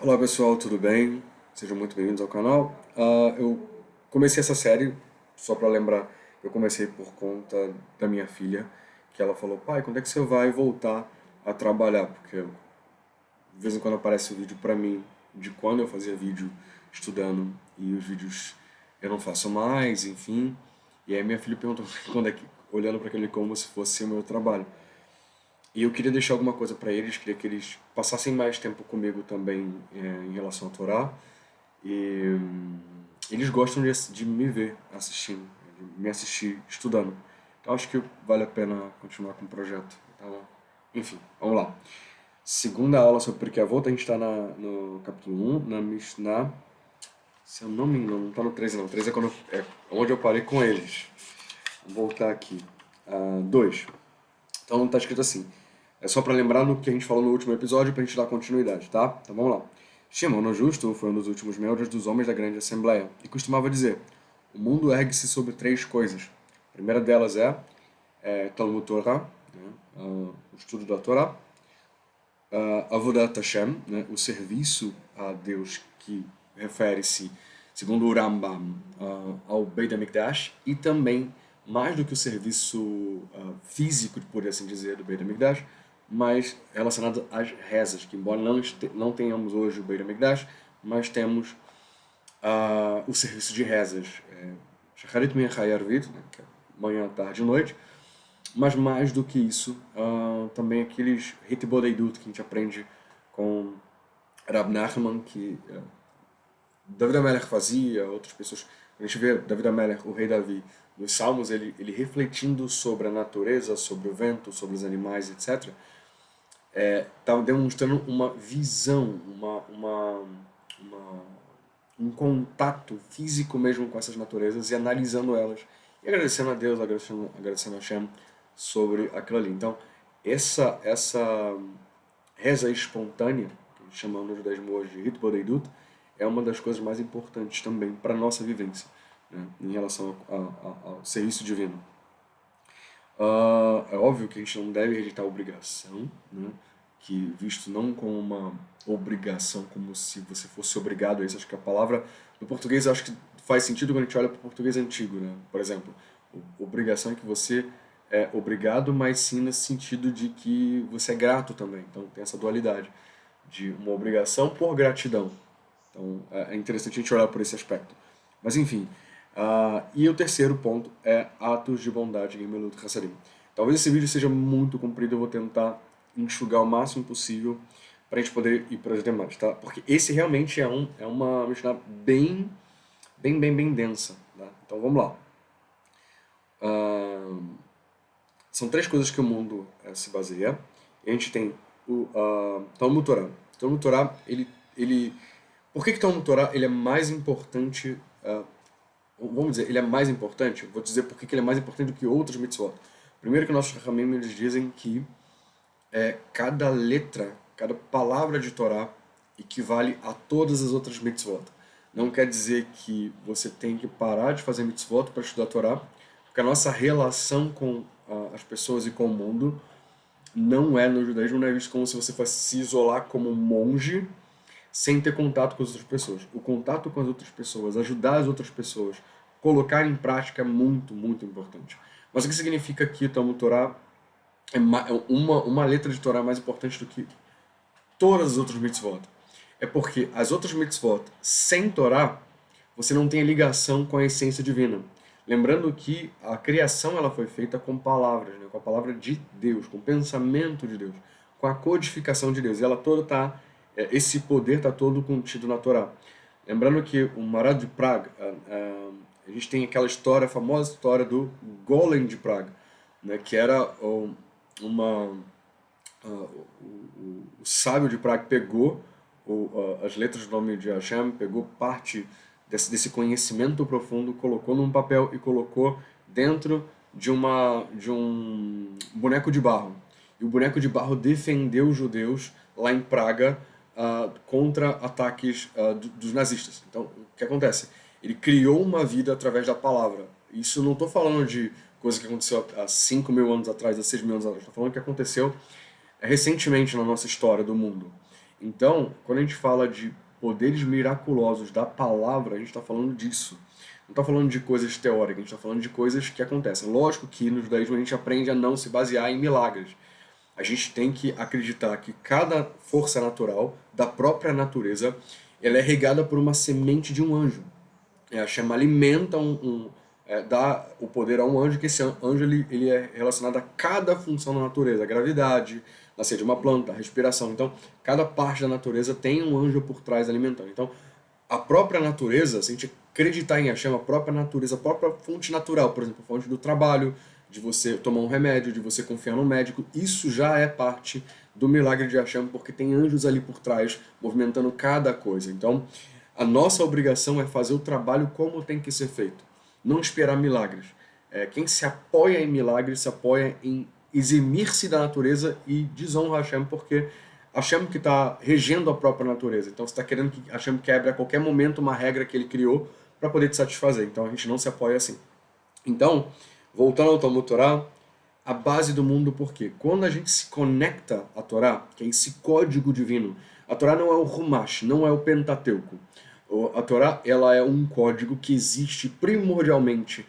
Olá pessoal, tudo bem? Sejam muito bem-vindos ao canal. Eu comecei essa série, só para lembrar, eu comecei por conta da minha filha, que ela falou, pai, quando é que você vai voltar a trabalhar? Porque de vez em quando aparece um vídeo para mim de quando eu fazia vídeo estudando e os vídeos eu não faço mais, enfim. E aí minha filha perguntou quando é que, olhando para aquele como se fosse o meu trabalho. E eu queria deixar alguma coisa para eles, queria que eles passassem mais tempo comigo também em relação à Torá. E eles gostam de me ver assistindo, de me assistir estudando. Então acho que vale a pena continuar com o projeto. Então, enfim, vamos lá. Segunda aula sobre Pirkei Avot, a gente está no capítulo 1, na Mishnah. Se eu não me engano, não está no 13 não. 13 é, é onde eu parei com eles. Vou voltar aqui. 2. Então tá escrito assim. É só para lembrar no que a gente falou no último episódio para a gente dar continuidade, tá? Então vamos lá. Shimon, o justo, foi um dos últimos membros dos homens da grande assembleia e costumava dizer: o mundo ergue-se sobre três coisas. A primeira delas é Talmud Torah, né? O estudo da Torá, Avodat Hashem, né? O serviço a Deus que refere-se, segundo o Rambam, ao Beit HaMikdash e também, mais do que o serviço físico, por assim dizer, do Beit HaMikdash, mas relacionado às rezas, que embora não tenhamos hoje o Beit HaMikdash, mas temos o serviço de rezas, Shacharit Mincha e Arvit, né, que é manhã, tarde e noite, mas mais do que isso, também aqueles Hitbodeidut que a gente aprende com Rab Nachman, que David Amelech fazia, outras pessoas. A gente vê David Amelech, o rei Davi, nos Salmos, ele refletindo sobre a natureza, sobre o vento, sobre os animais, etc. Estava demonstrando uma visão, uma, um contato físico mesmo com essas naturezas e analisando elas. E agradecendo a Deus, agradecendo a Hashem sobre aquilo ali. Então, essa reza espontânea, que chamamos no judaísmo hoje de Rit Bodeidut, é uma das coisas mais importantes também para a nossa vivência, né, em relação ao serviço divino. É óbvio que a gente não deve rejeitar a obrigação, né, que visto não como uma obrigação, como se você fosse obrigado a isso. Acho que a palavra no português acho que faz sentido quando a gente olha para o português antigo, né? Por exemplo, obrigação é que você é obrigado, mas sim nesse sentido de que você é grato também. Então tem essa dualidade de uma obrigação por gratidão. Então é interessante a gente olhar por esse aspecto. Mas enfim, e o terceiro ponto é atos de bondade, Gemilut Hassadim. Talvez esse vídeo seja muito comprido, eu vou tentar enxugar o máximo possível para a gente poder ir para as demais, tá? Porque esse realmente é uma Mishnah bem densa, tá? Então vamos lá. Ah, são três coisas que o mundo se baseia. E a gente tem o Talmud Torah. Talmud Torah, ele... Por que Talmud Torah ele é mais importante... vamos dizer, ele é mais importante? Vou dizer por que ele é mais importante do que outros mitzvot. Primeiro que nossos Ramim eles dizem que cada letra, cada palavra de Torá equivale a todas as outras mitzvot. Não quer dizer que você tem que parar de fazer mitzvot para estudar Torá, porque a nossa relação com as pessoas e com o mundo não é, no judaísmo, não é visto como se você fosse se isolar como um monge sem ter contato com as outras pessoas. O contato com as outras pessoas, ajudar as outras pessoas, colocar em prática é muito importante. Mas o que significa que o Talmud Torá é uma letra de Torá mais importante do que todas as outras mitzvot? É porque as outras mitzvot sem Torá, você não tem a ligação com a essência divina. Lembrando que a criação ela foi feita com palavras, né? Com a palavra de Deus, com o pensamento de Deus, com a codificação de Deus. E ela toda tá, esse poder está todo contido na Torá. Lembrando que o Marat de Praga, a gente tem aquela história, a famosa história do Golem de Praga, né? Que era uma o sábio de Praga pegou as letras do nome de Hashem, pegou parte desse conhecimento profundo, colocou num papel e colocou dentro de um boneco de barro. E o boneco de barro defendeu os judeus lá em Praga contra ataques dos nazistas. Então, o que acontece? Ele criou uma vida através da palavra. Isso não estou falando de coisa que aconteceu há 5 mil anos atrás, há 6 mil anos atrás. Estou falando que aconteceu recentemente na nossa história do mundo. Então, quando a gente fala de poderes miraculosos da palavra, a gente está falando disso. Não está falando de coisas teóricas, a gente está falando de coisas que acontecem. Lógico que no judaísmo a gente aprende a não se basear em milagres. A gente tem que acreditar que cada força natural, da própria natureza, ela é regada por uma semente de um anjo. A Hashem alimenta dá o poder a um anjo, que esse anjo ele é relacionado a cada função da natureza, a gravidade, nascer de uma planta, a respiração. Então, cada parte da natureza tem um anjo por trás alimentando. Então, a própria natureza, se a gente acreditar em Hashem, a própria natureza, a própria fonte natural, por exemplo, a fonte do trabalho, de você tomar um remédio, de você confiar no médico, isso já é parte do milagre de Hashem, porque tem anjos ali por trás, movimentando cada coisa. Então, a nossa obrigação é fazer o trabalho como tem que ser feito, não esperar milagres. Quem se apoia em milagres se apoia em eximir-se da natureza e desonra Hashem, porque Hashem que está regendo a própria natureza. Então você está querendo que Hashem quebre a qualquer momento uma regra que ele criou para poder te satisfazer. Então a gente não se apoia assim. Então, voltando ao Talmud Torá, a base do mundo, por quê? Quando a gente se conecta à Torá, que é esse código divino, a Torá não é o Humash, não é o Pentateuco. A Torá, ela é um código que existe primordialmente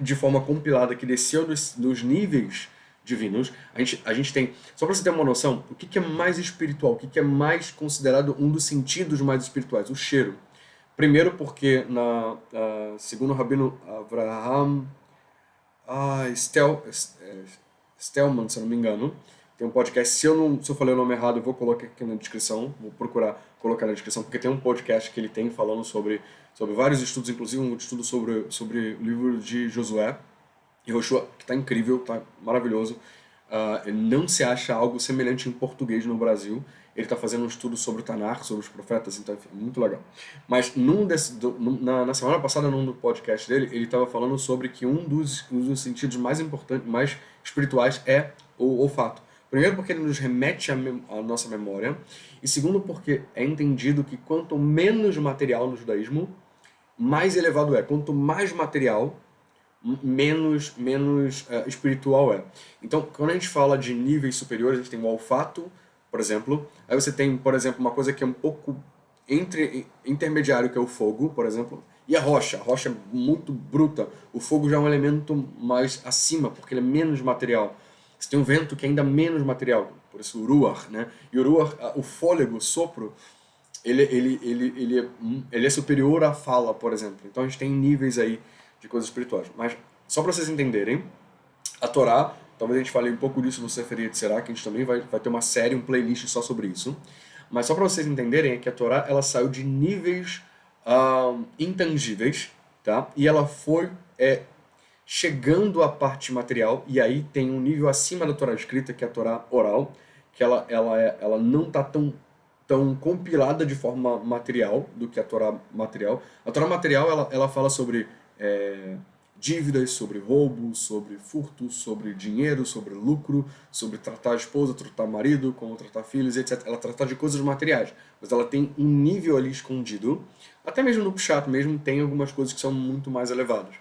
de forma compilada, que desceu dos níveis divinos. A gente tem, só para você ter uma noção, o que é mais espiritual, o que é mais considerado um dos sentidos mais espirituais? O cheiro. Primeiro porque, segundo o Rabino Avraham Stelman, se eu não me engano, tem um podcast, se eu falei o nome errado, eu vou colocar aqui na descrição, vou procurar colocar na descrição, porque tem um podcast que ele tem falando sobre vários estudos, inclusive um estudo sobre o livro de Josué, e Yoshua, que está incrível, está maravilhoso. Não se acha algo semelhante em português no Brasil. Ele está fazendo um estudo sobre o Tanar, sobre os profetas, então enfim, muito legal. Mas na semana passada, num podcast dele, ele estava falando sobre que um dos sentidos mais importantes, mais espirituais é o olfato. Primeiro porque ele nos remete à nossa memória, e segundo porque é entendido que quanto menos material no judaísmo, mais elevado é. Quanto mais material, menos espiritual é. Então, quando a gente fala de níveis superiores, a gente tem o olfato, por exemplo. Aí você tem, por exemplo, uma coisa que é um pouco intermediário, que é o fogo, por exemplo. E a rocha. A rocha é muito bruta. O fogo já é um elemento mais acima, porque ele é menos material. Você tem o vento, que é ainda menos material. Por isso o ruach, né? E o ruach, o fôlego, o sopro, ele é superior à fala, por exemplo. Então a gente tem níveis aí de coisas espirituais. Mas, só para vocês entenderem, a Torá, talvez a gente fale um pouco disso no Sefer Yetzirah, que a gente também vai ter uma série, um playlist só sobre isso. Mas só para vocês entenderem, é que a Torá, ela saiu de níveis intangíveis, tá? E ela foi chegando à parte material, e aí tem um nível acima da Torá escrita, que é a Torá oral, que ela não está tão compilada de forma material do que a Torá material. A Torá material, ela fala sobre dívidas, sobre roubo, sobre furto, sobre dinheiro, sobre lucro, sobre tratar a esposa, tratar marido, como tratar filhos, etc. Ela trata de coisas materiais, mas ela tem um nível ali escondido. Até mesmo no Pshat mesmo tem algumas coisas que são muito mais elevadas,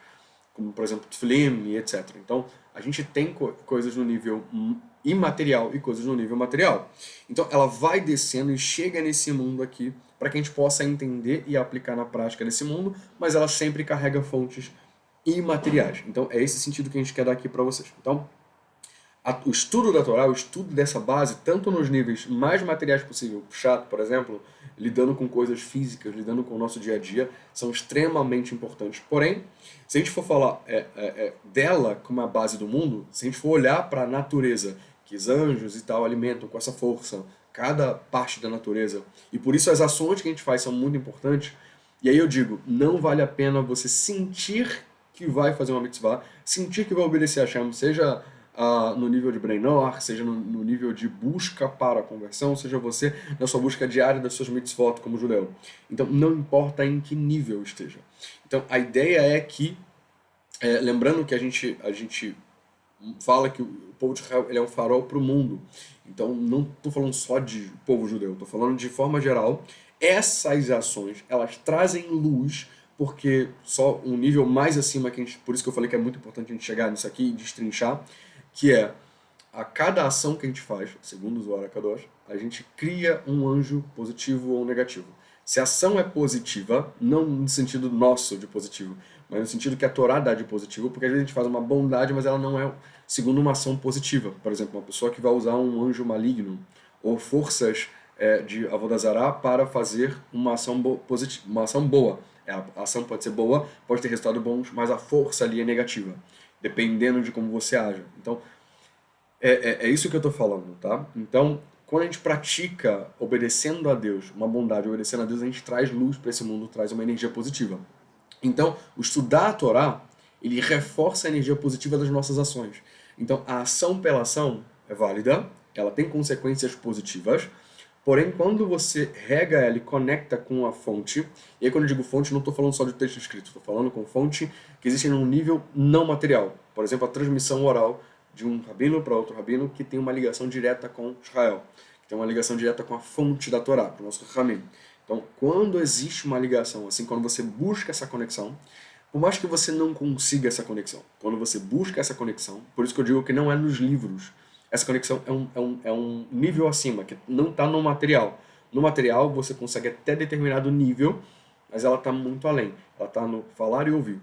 como por exemplo Tfilim e etc. Então a gente tem coisas no nível imaterial e coisas no nível material. Então ela vai descendo e chega nesse mundo aqui para que a gente possa entender e aplicar na prática desse mundo, mas ela sempre carrega fontes imateriais. Então é esse sentido que a gente quer dar aqui para vocês. Então o estudo da Torá, o estudo dessa base, tanto nos níveis mais materiais possível, Pshat, por exemplo, lidando com coisas físicas, lidando com o nosso dia a dia, são extremamente importantes. Porém, se a gente for falar dela como a base do mundo, se a gente for olhar para a natureza, que os anjos e tal alimentam com essa força cada parte da natureza, e por isso as ações que a gente faz são muito importantes, e aí eu digo, não vale a pena você sentir que vai fazer uma mitzvah, sentir que vai obedecer a Hashem, seja no nível de Bnei Noach, seja no nível de busca para a conversão, seja você na sua busca diária das suas mitzvot como judeu. Então, não importa em que nível esteja. Então, a ideia é que, lembrando que a gente fala que o povo de Israel ele é um farol para o mundo. Então, não estou falando só de povo judeu, estou falando de forma geral. Essas ações, elas trazem luz, porque só um nível mais acima, por isso que eu falei que é muito importante a gente chegar nisso aqui e destrinchar, que é a cada ação que a gente faz, segundo o Zohar Kadosh, a gente cria um anjo positivo ou negativo. Se a ação é positiva, não no sentido nosso de positivo, mas no sentido que a Torá dá de positivo, porque às vezes a gente faz uma bondade, mas ela não é segundo uma ação positiva. Por exemplo, uma pessoa que vai usar um anjo maligno ou forças de Avodah Zará para fazer uma ação positiva, uma ação boa. A ação pode ser boa, pode ter resultados bons, mas a força ali é negativa, dependendo de como você age. Então, é isso que eu estou falando, tá? Então, quando a gente pratica obedecendo a Deus, uma bondade, obedecendo a Deus, a gente traz luz para esse mundo, traz uma energia positiva. Então, o estudar a Torá, ele reforça a energia positiva das nossas ações. Então, a ação pela ação é válida, ela tem consequências positivas, porém, quando você rega ela e conecta com a fonte, e aí quando eu digo fonte, não estou falando só de texto escrito, estou falando com fonte que existe num nível não material. Por exemplo, a transmissão oral de um rabino para outro rabino que tem uma ligação direta com Israel, que tem uma ligação direta com a fonte da Torá, do nosso Ramim. Então, quando existe uma ligação, assim, quando você busca essa conexão, por mais que você não consiga essa conexão, quando você busca essa conexão, por isso que eu digo que não é nos livros, essa conexão é um nível acima, que não está no material. No material você consegue até determinado nível, mas ela está muito além. Ela está no falar e ouvir,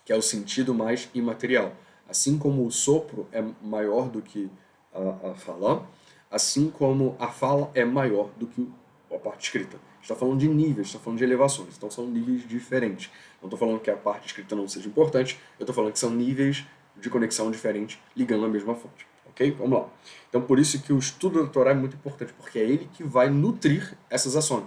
que é o sentido mais imaterial. Assim como o sopro é maior do que a fala, assim como a fala é maior do que a parte escrita. A gente está falando de níveis, está falando de elevações, então são níveis diferentes. Não estou falando que a parte escrita não seja importante, eu estou falando que são níveis de conexão diferentes ligando a mesma fonte. Ok? Vamos lá. Então, por isso que o estudo da Torá é muito importante, porque é ele que vai nutrir essas ações.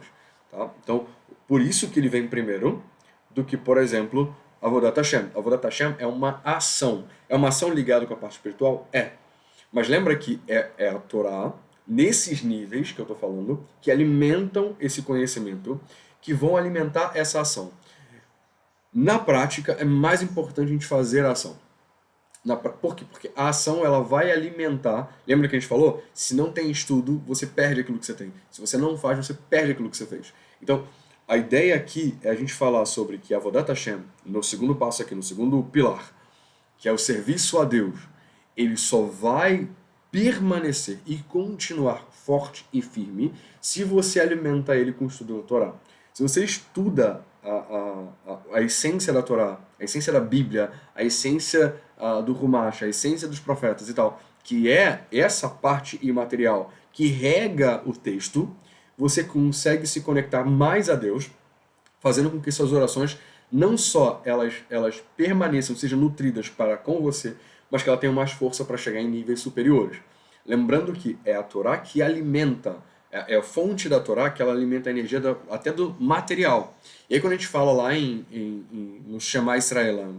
Tá? Então, por isso que ele vem primeiro do que, por exemplo, Avodat Hashem. Avodat Hashem é uma ação. É uma ação ligada com a parte espiritual? É. Mas lembra que é a Torá, nesses níveis que eu estou falando, que alimentam esse conhecimento, que vão alimentar essa ação. Na prática, é mais importante a gente fazer a ação. Por quê? Porque a ação ela vai alimentar. Lembra que a gente falou? Se não tem estudo, você perde aquilo que você tem. Se você não faz, você perde aquilo que você fez. Então, a ideia aqui é a gente falar sobre que a Avodat Hashem, no segundo passo aqui, no segundo pilar, que é o serviço a Deus, ele só vai permanecer e continuar forte e firme se você alimenta ele com o estudo da Torá. Se você estuda a essência da Torá, a essência da Bíblia, a essência do Humash, a essência dos profetas e tal, que é essa parte imaterial que rega o texto, você consegue se conectar mais a Deus, fazendo com que suas orações não só elas permaneçam, sejam nutridas para com você, mas que ela tenha mais força para chegar em níveis superiores. Lembrando que é a Torá que alimenta, é a fonte da Torá que ela alimenta a energia até do material. E aí quando a gente fala lá no Shema Israel,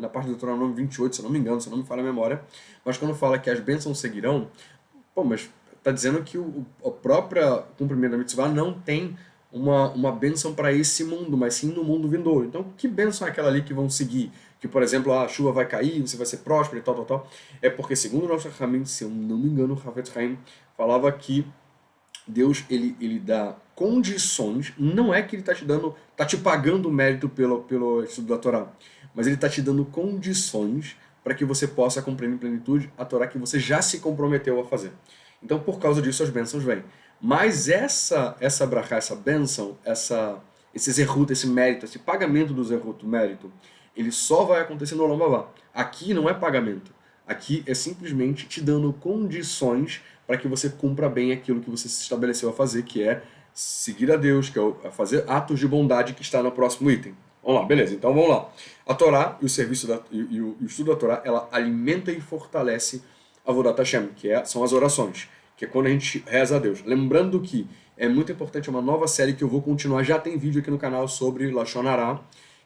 na parte do Deuteronômio 28, se eu não me engano, se eu não me falha a memória, mas quando fala que as bênçãos seguirão, mas está dizendo que o próprio cumprimento da mitzvah não tem uma bênção para esse mundo, mas sim no mundo vindouro. Então, que bênção é aquela ali que vão seguir? Que, por exemplo, a chuva vai cair, você vai ser próspero e tal, tal, tal. É porque, segundo o nosso Rahamim, se eu não me engano, o Havetz Haim falava que Deus, ele dá condições, não é que ele tá te pagando mérito pelo estudo da Torá, mas ele está te dando condições para que você possa compreender em plenitude a Torá que você já se comprometeu a fazer. Então, por causa disso, as bênçãos vêm. Mas essa brachá, essa bênção, esse zerut, esse mérito, esse pagamento do zerut, do mérito, ele só vai acontecer no Olam Abá. Aqui não é pagamento. Aqui é simplesmente te dando condições para que você cumpra bem aquilo que você se estabeleceu a fazer, que é seguir a Deus, que é fazer atos de bondade, que está no próximo item. Vamos lá, beleza, então vamos lá. A Torá e o serviço e o estudo da Torá, ela alimenta e fortalece a Avodat Hashem, são as orações, que é quando a gente reza a Deus. Lembrando que é muito importante, uma nova série que eu vou continuar, já tem vídeo aqui no canal sobre Lashon Hara,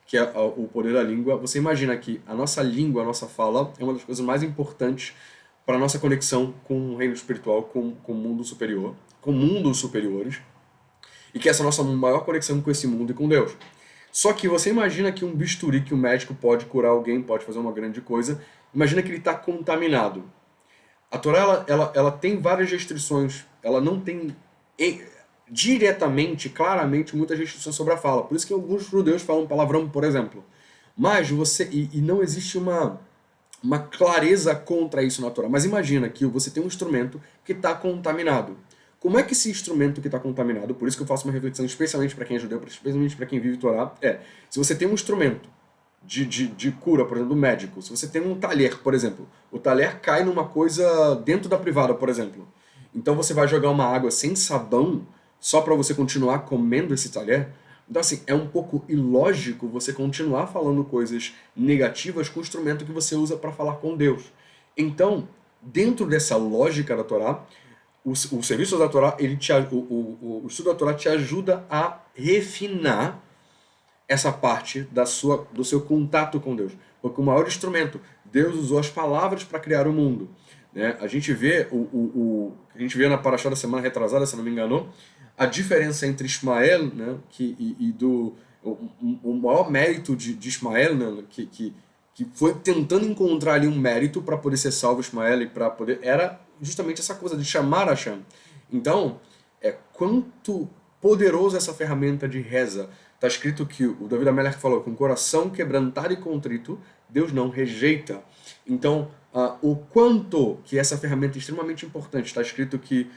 que é o poder da língua. Você imagina que a nossa língua, a nossa fala, é uma das coisas mais importantes para a nossa conexão com o reino espiritual, com o mundo superior, com mundos superiores, e que essa é a nossa maior conexão com esse mundo e com Deus. Só que você imagina que um bisturi, que um médico pode curar alguém, pode fazer uma grande coisa, imagina que ele está contaminado. A Torá, ela tem várias restrições, ela não tem diretamente, claramente, muitas restrições sobre a fala. Por isso que alguns judeus falam palavrão, por exemplo. Mas e não existe uma clareza contra isso na Torá. Mas imagina que você tem um instrumento que está contaminado. como é que esse instrumento que está contaminado, por isso que eu faço uma reflexão especialmente para quem é judeu, especialmente para quem vive Torá, se você tem um instrumento de cura, por exemplo, do médico, se você tem um talher, por exemplo, o talher cai numa coisa dentro da privada, por exemplo, então você vai jogar uma água sem sabão só para você continuar comendo esse talher. Então, assim, é um pouco ilógico você continuar falando coisas negativas com o instrumento que você usa para falar com Deus. Então, dentro dessa lógica da Torá, o serviço da Torá, o estudo da Torá te ajuda a refinar essa parte do seu contato com Deus. Porque o maior instrumento, Deus usou as palavras para criar o mundo. Né? A gente vê a gente vê na Parashá da semana retrasada, se não me engano, a diferença entre Ismael, né, o maior mérito de Ismael, né, que foi tentando encontrar ali um mérito para poder ser salvo Ismael e para poder era justamente essa coisa de chamar Hashem. Então, quanto poderoso essa ferramenta de reza. Está escrito que o David Amelech falou, com o coração quebrantado e contrito, Deus não rejeita. Então, o quanto que essa ferramenta é extremamente importante. Está escrito que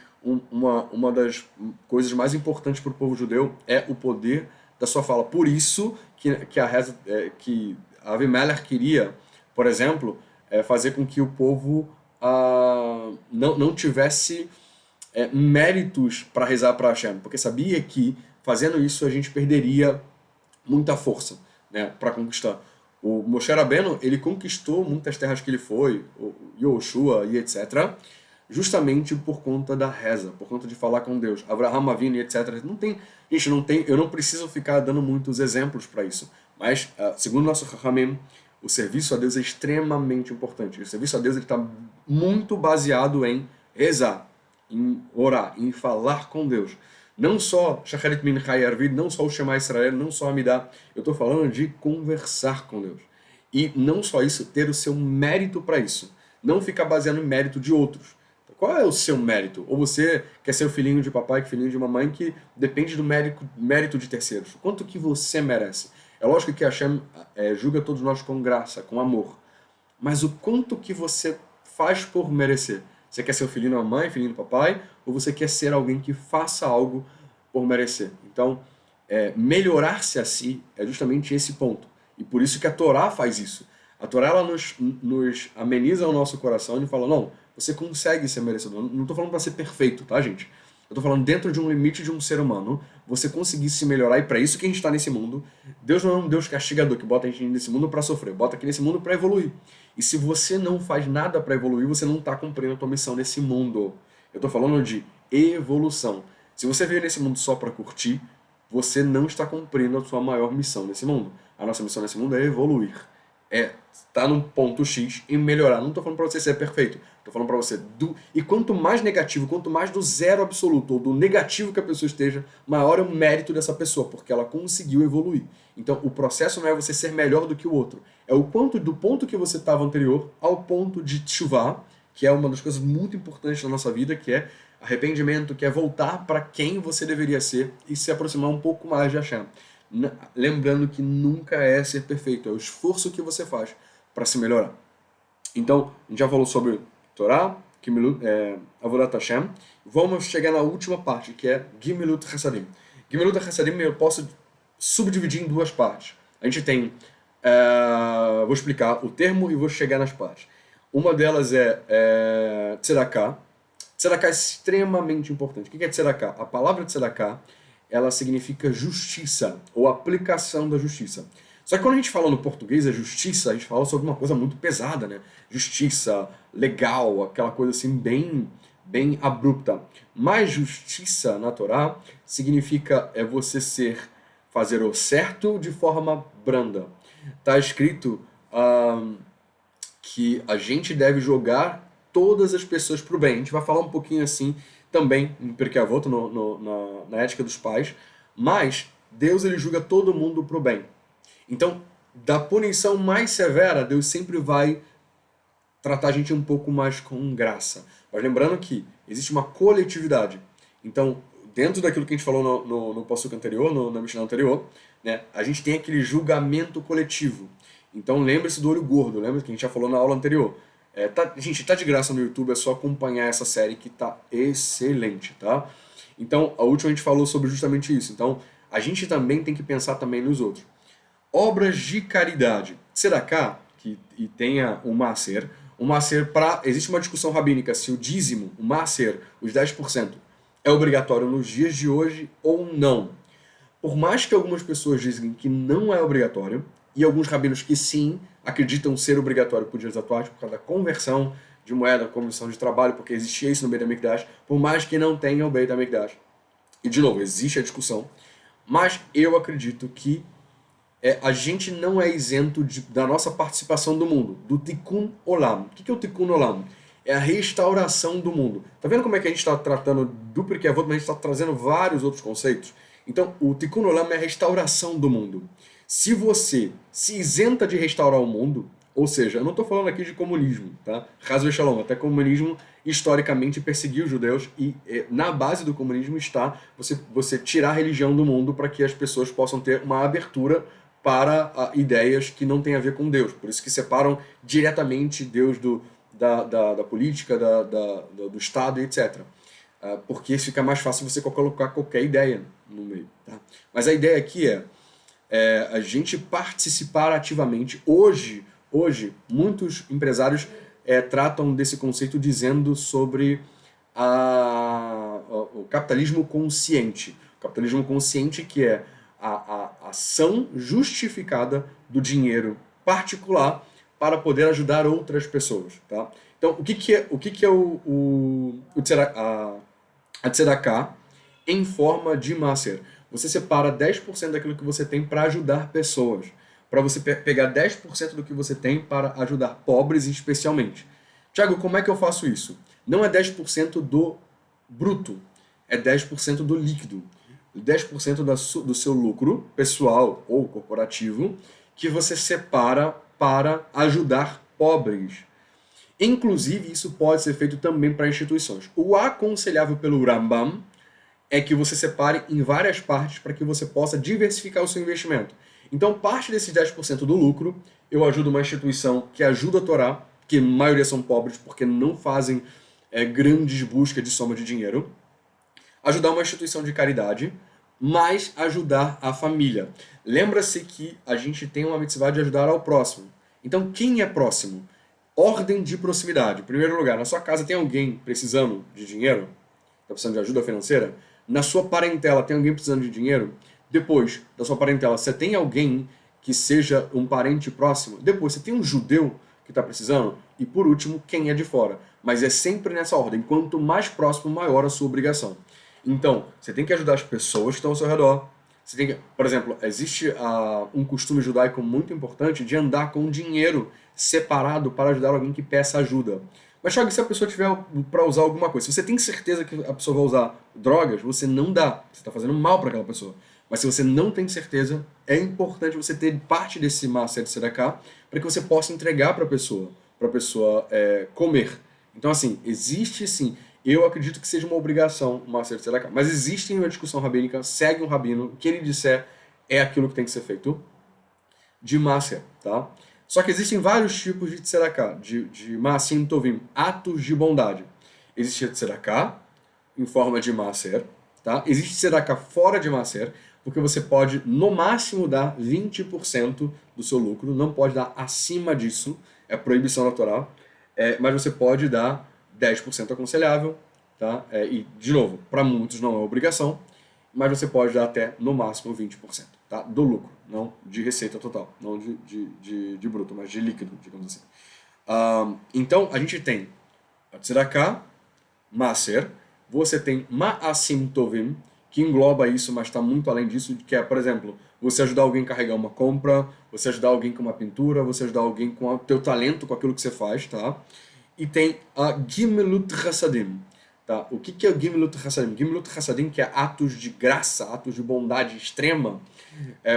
uma das coisas mais importantes para o povo judeu é o poder da sua fala. Por isso que a reza, que Avimelech queria, por exemplo, fazer com que o povo não tivesse méritos para rezar para Hashem, porque sabia que fazendo isso a gente perderia muita força, né, para conquistar. O Moshe Rabbeinu, ele conquistou muitas terras que ele foi, o Yoshua e etc., justamente por conta da reza, por conta de falar com Deus. Abraham Avinu e etc. Eu não preciso ficar dando muitos exemplos para isso, mas segundo nosso Chachamim, o serviço a Deus é extremamente importante. O serviço a Deus está muito baseado em rezar, em orar, em falar com Deus. Não só Shacharit Mincha e Arvid, não só o Shema Israel, não só Amidah. Eu estou falando de conversar com Deus. E não só isso, ter o seu mérito para isso. Não ficar baseado em mérito de outros. Qual é o seu mérito? Ou você quer ser o filhinho de papai, filhinho de mamãe, que depende do mérito de terceiros. Quanto que você merece? É lógico que Hashem julga todos nós com graça, com amor. Mas o quanto que você faz por merecer? Você quer ser o filhinho da mamãe, filhinho do papai? Ou você quer ser alguém que faça algo por merecer? Então, melhorar-se a si é justamente esse ponto. E por isso que a Torá faz isso. A Torá ela nos ameniza o nosso coração e fala, não, você consegue ser merecedor. Não estou falando para ser perfeito, tá, gente? Eu estou falando dentro de um limite de um ser humano, você conseguir se melhorar, e para isso que a gente está nesse mundo. Deus não é um Deus castigador que bota a gente nesse mundo para sofrer, bota aqui nesse mundo para evoluir. E se você não faz nada para evoluir, você não está cumprindo a tua missão nesse mundo. Eu estou falando de evolução. Se você veio nesse mundo só para curtir, você não está cumprindo a sua maior missão nesse mundo. A nossa missão nesse mundo é evoluir. Estar num ponto X e melhorar. Não estou falando para você ser perfeito. Estou falando para você e quanto mais negativo, quanto mais do zero absoluto ou do negativo que a pessoa esteja, maior é o mérito dessa pessoa, porque ela conseguiu evoluir. Então, o processo não é você ser melhor do que o outro. É o quanto do ponto que você estava anterior ao ponto de teshuvah, que é uma das coisas muito importantes da nossa vida, que é arrependimento, que é voltar para quem você deveria ser e se aproximar um pouco mais de Hashem. Lembrando que nunca é ser perfeito, é o esforço que você faz para se melhorar. Então, a gente já falou sobre Torá, Avodat Hashem. Vamos chegar na última parte, que é Gimilut Chassadim. Gimilut Chassadim eu posso subdividir em duas partes. A gente tem, vou explicar o termo e vou chegar nas partes. Uma delas é Tzedakah. Tzedakah é extremamente importante. O que é Tzedakah? A palavra Tzedakah, ela significa justiça, ou aplicação da justiça. Só que quando a gente fala no português a justiça, a gente fala sobre uma coisa muito pesada, né? Justiça, legal, aquela coisa assim bem abrupta. Mas justiça na Torá significa você fazer o certo de forma branda. Está escrito que a gente deve jogar todas as pessoas para o bem. A gente vai falar um pouquinho assim também, em Pirkei Avot, na ética dos pais, mas Deus ele julga todo mundo para o bem. Então, da punição mais severa, Deus sempre vai tratar a gente um pouco mais com graça. Mas lembrando que existe uma coletividade. Então, dentro daquilo que a gente falou no passuco anterior, na Mishnah anterior, né, a gente tem aquele julgamento coletivo. Então, lembre-se do olho gordo, lembra que a gente já falou na aula anterior. Gente, tá de graça no YouTube, é só acompanhar essa série que tá excelente, tá? Então, a última a gente falou sobre justamente isso. Então, a gente também tem que pensar também nos outros. Obras de caridade. Tzedakah, e tenha o Maaser. O Maaser, existe uma discussão rabínica se o dízimo, o Maaser, os 10%, é obrigatório nos dias de hoje ou não. Por mais que algumas pessoas dizem que não é obrigatório, e alguns rabinos que sim acreditam ser obrigatório por dias atuais, por causa da conversão de moeda, conversão de trabalho, porque existia isso no Beit HaMikdash, por mais que não tenha o Beit HaMikdash. E, de novo, existe a discussão, mas eu acredito que a gente não é isento da nossa participação do mundo, do Tikkun Olam. O que é o Tikkun Olam? É a restauração do mundo. Tá vendo como é que a gente está tratando do Pirkei Avot, mas a gente está trazendo vários outros conceitos? Então, o Tikkun Olam é a restauração do mundo. Se você se isenta de restaurar o mundo, ou seja, eu não estou falando aqui de comunismo, tá? Hazu Shalom, até comunismo historicamente perseguiu os judeus e na base do comunismo está você tirar a religião do mundo para que as pessoas possam ter uma abertura para ideias que não têm a ver com Deus. Por isso que separam diretamente Deus da política, do Estado, etc. Porque fica mais fácil você colocar qualquer ideia no meio. Tá? Mas a ideia aqui é a gente participar ativamente. Hoje muitos empresários tratam desse conceito dizendo sobre o capitalismo consciente. O capitalismo consciente que é a ação justificada do dinheiro particular para poder ajudar outras pessoas, tá? Então, o que é a tzedakah em forma de maaser? Você separa 10% daquilo que você tem para ajudar pessoas, para você pegar 10% do que você tem para ajudar pobres especialmente. Tiago, como é que eu faço isso? Não é 10% do bruto, é 10% do líquido. 10% do seu lucro pessoal ou corporativo que você separa para ajudar pobres. Inclusive, isso pode ser feito também para instituições. O aconselhável pelo Rambam é que você separe em várias partes para que você possa diversificar o seu investimento. Então, parte desses 10% do lucro, eu ajudo uma instituição que ajuda a Torá, que a maioria são pobres porque não fazem grandes buscas de soma de dinheiro. Ajudar uma instituição de caridade, mas ajudar a família. Lembra-se que a gente tem uma mitzvah de ajudar ao próximo. Então, quem é próximo? Ordem de proximidade. Em primeiro lugar, na sua casa tem alguém precisando de dinheiro? Está precisando de ajuda financeira? Na sua parentela tem alguém precisando de dinheiro? Depois da sua parentela, você tem alguém que seja um parente próximo? Depois, você tem um judeu que está precisando? E por último, quem é de fora? Mas é sempre nessa ordem. Quanto mais próximo, maior a sua obrigação. Então, você tem que ajudar as pessoas que estão ao seu redor. Você tem que, por exemplo, existe um costume judaico muito importante de andar com dinheiro separado para ajudar alguém que peça ajuda. Mas, Thiago, se a pessoa tiver para usar alguma coisa, se você tem certeza que a pessoa vai usar drogas, você não dá. Você está fazendo mal para aquela pessoa. Mas se você não tem certeza, é importante você ter parte desse maaser de tzedakah para que você possa entregar para a pessoa comer. Então, assim, existe sim. Eu acredito que seja uma obrigação o maaser de tzedakah. Mas existe uma discussão rabínica, segue um rabino, o que ele disser é aquilo que tem que ser feito de maaser, tá? Só que existem vários tipos de tzedakah, de maasim tovim, atos de bondade. Existe a tzedakah em forma de maaser, tá? Existe tzedakah fora de maaser, porque você pode, no máximo, dar 20% do seu lucro, não pode dar acima disso, é proibição natural, mas você pode dar 10% aconselhável, tá? E, de novo, para muitos não é obrigação, mas você pode dar até, no máximo, 20%, tá? Do lucro, não de receita total, não de bruto, mas de líquido, digamos assim. Então, a gente tem a tzedakah, maaser, você tem ma'asim tovim, que engloba isso, mas está muito além disso, que é, por exemplo, você ajudar alguém a carregar uma compra, você ajudar alguém com uma pintura, você ajudar alguém com o teu talento, com aquilo que você faz, tá? E tem a Gimilut Hassadim. Tá? O que é o Gimilut Hassadim? Gimilut Hassadim, que é atos de graça, atos de bondade extrema.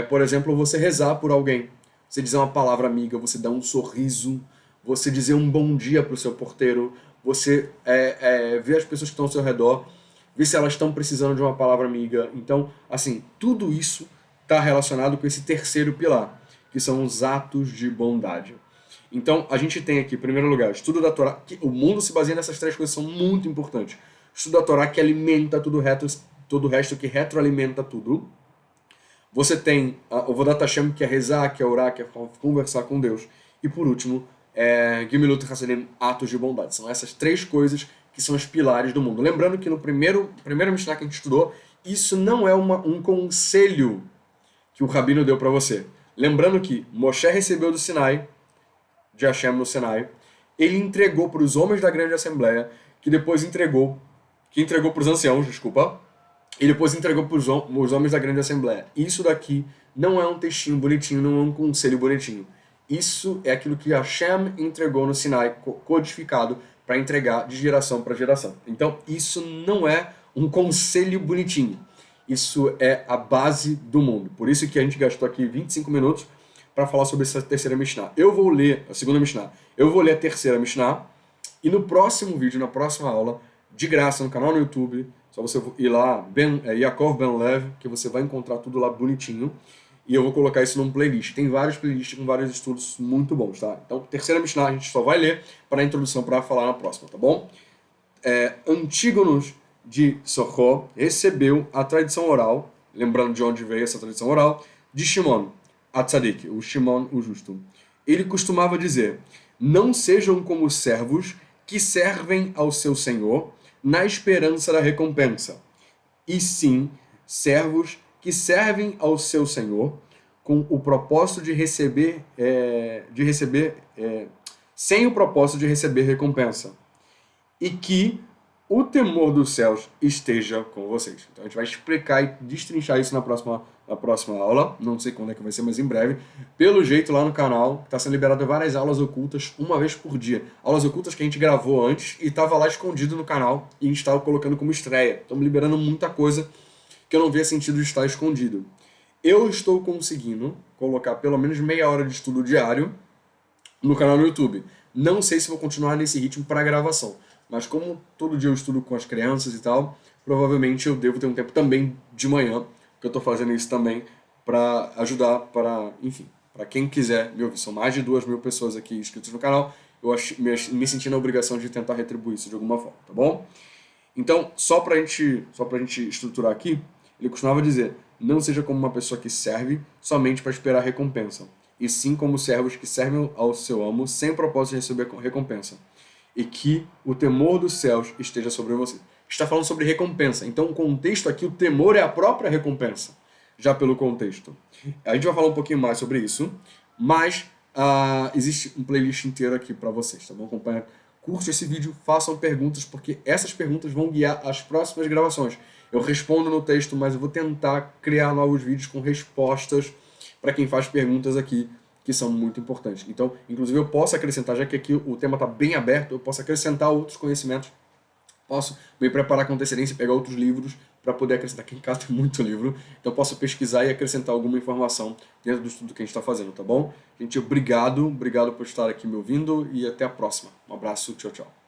Por exemplo, você rezar por alguém, você dizer uma palavra amiga, você dar um sorriso, você dizer um bom dia para o seu porteiro, você ver as pessoas que estão ao seu redor, ver se elas estão precisando de uma palavra amiga. Então, assim, tudo isso está relacionado com esse terceiro pilar, que são os atos de bondade. Então, a gente tem aqui, em primeiro lugar, estudo da Torá, que o mundo se baseia nessas três coisas, são muito importantes. Estudo da Torá que alimenta tudo o resto, todo o resto que retroalimenta tudo. Você tem o Vodat Hashem, que é rezar, que é orar, que é conversar com Deus. E por último, Gemilut Hasadim, atos de bondade. São essas três coisas que são os pilares do mundo. Lembrando que no primeiro Mishnah que a gente estudou, isso não é um conselho que o Rabino deu para você. Lembrando que Moshe recebeu do Sinai, de Hashem no Sinai, ele entregou para os homens da grande assembleia, que entregou para os anciãos, e depois entregou para os homens da grande assembleia. Isso daqui não é um textinho bonitinho, não é um conselho bonitinho. Isso é aquilo que Hashem entregou no Sinai, codificado, para entregar de geração para geração. Então, isso não é um conselho bonitinho. Isso é a base do mundo. Por isso que a gente gastou aqui 25 minutos para falar sobre essa terceira Mishnah. Eu vou ler a segunda Mishnah. Eu vou ler a terceira Mishnah. E no próximo vídeo, na próxima aula, de graça, no canal no YouTube, só você ir lá, Yaakov Ben Lev, que você vai encontrar tudo lá bonitinho. E eu vou colocar isso num playlist. Tem vários playlists com vários estudos muito bons, tá? Então, terceira Mishnah a gente só vai ler para a introdução para falar na próxima, tá bom? Antígonos de Sochó recebeu a tradição oral, lembrando de onde veio essa tradição oral, de Shimon, a Tzadik, o Shimon, o justo. Ele costumava dizer: não sejam como servos que servem ao seu senhor na esperança da recompensa, e sim servos que servem ao seu senhor com o propósito de receber sem o propósito de receber recompensa, e que o temor dos céus esteja com vocês. Então a gente vai explicar e destrinchar isso na próxima aula. Não sei quando é que vai ser, mas em breve. Pelo jeito, lá no canal, está sendo liberado várias aulas ocultas, uma vez por dia. Aulas ocultas que a gente gravou antes e estava lá escondido no canal e a gente estava colocando como estreia. Estamos liberando muita coisa que eu não via sentido de estar escondido. Eu estou conseguindo colocar pelo menos meia hora de estudo diário no canal no YouTube. Não sei se vou continuar nesse ritmo para gravação. Mas como todo dia eu estudo com as crianças e tal, provavelmente eu devo ter um tempo também de manhã, que eu estou fazendo isso também para ajudar, enfim, para quem quiser me ouvir. São mais de 2.000 pessoas aqui inscritas no canal, eu me senti na obrigação de tentar retribuir isso de alguma forma, tá bom? Então, só pra gente estruturar aqui, ele costumava dizer: não seja como uma pessoa que serve somente para esperar recompensa, e sim como servos que servem ao seu amo sem propósito de receber recompensa, e que o temor dos céus esteja sobre você. Está falando sobre recompensa. Então, o contexto aqui, o temor é a própria recompensa, já pelo contexto. A gente vai falar um pouquinho mais sobre isso, mas existe um playlist inteiro aqui para vocês, tá bom? Acompanha, curte esse vídeo, façam perguntas, porque essas perguntas vão guiar as próximas gravações. Eu respondo no texto, mas eu vou tentar criar novos vídeos com respostas para quem faz perguntas aqui, que são muito importantes. Então, inclusive, eu posso acrescentar, já que aqui o tema está bem aberto, eu posso acrescentar outros conhecimentos, posso me preparar com antecedência, pegar outros livros para poder acrescentar. Aqui em casa tem muito livro, então eu posso pesquisar e acrescentar alguma informação dentro do estudo que a gente está fazendo, tá bom? Gente, obrigado por estar aqui me ouvindo e até a próxima. Um abraço, tchau, tchau.